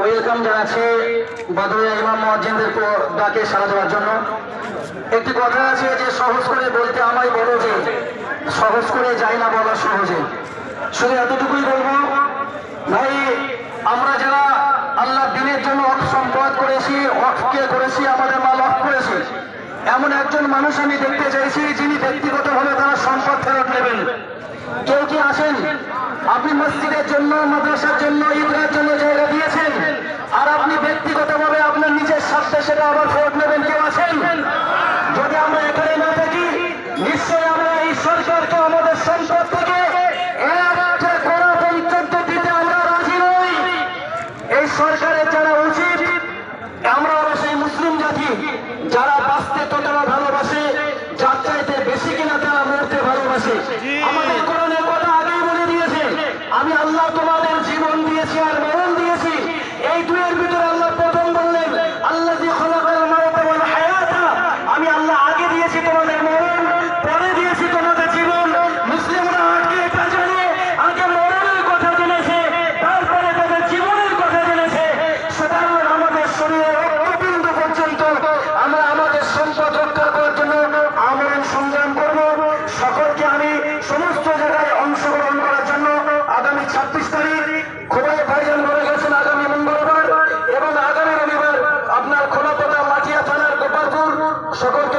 Welcome জানাচ্ছি বদরুয়া ইমাম মুয়াজ্জিনদের ডাকে সাড়া দেওয়ার জন্য। একটি কথা আছে যে সহজ করে বলতে আমায় বলো, যে সহজ করে যাই না বলা সহজে। শুধু এতটুকুই বলবো ভাই, আমরা যারা আল্লাহ দিনের জন্য অর্থ সম্পদ করেছি, অর্থকে করেছি, আমাদের মা লক্ষ করেছি, এমন একজন মানুষ আমি দেখতে চাইছি যিনি ব্যক্তিগতভাবে তারা সম্পদ ফেরত নেবেন। কেউ কি আসেন? আপনি মসজিদের জন্য, মাদ্রাসার জন্য, ঈদগাহের জন্য জায়গা দিয়েছেন, আর আপনি ব্যক্তিগতভাবে আপনার নিজের স্বার্থে সেটা আবার ফেরত নেবেন। কেউ আছেন? যদি আমরা এখানে না থাকি, নিশ্চয়ই আমরা এই সরকারকে আমাদের সম্পদ থেকে একটা কড়া পর্যন্ত দিতে আমরা রাজি নই। এই সরকারের যারা উচিত, আমরা সেই মুসলিম জাতি যারা বাঁচতে ততটা ভালোবাসে, যার চাইতে বেশি কিনা তারা মরতে ভালোবাসে। আমাদের কোরআনের কথা আগেই বলে দিয়েছে, আমি আল্লাহ তোমাদের জীবন দিয়েছি আর মরণ দিয়েছি। এই দুয়ের ভিতরে আল্লাহ প্রথম বললেন আল্লাযী খালাকাল মাউতা ওয়াল হায়াতা, আমি আল্লাহ আগে দিয়েছি তোমাদের মরণ, পরে দিয়েছি তোমাদের জীবন। মুসলিমরা আগে এটা জানে, আগে মরণের কথা জেনেছে, তারপরে তাদের জীবনের কথা জেনেছে। সুতরাং আমাদের শরীরের রক্তবিন্দু পর্যন্ত আমরা আমাদের সম্পদ রক্ষা করার জন্য আমরণ সংগ্রাম করব। সকলকে আমি সমস্ত জায়গায় অংশগ্রহণ করার জন্য আগামী 26 তারিখ খোবাই ভাইজান বলে গেছেন আগামী মঙ্গলবার এবং আগামী রবিবার আপনার খোলাপাতা মাটিয়া থানার গোপালপুর, সকলকে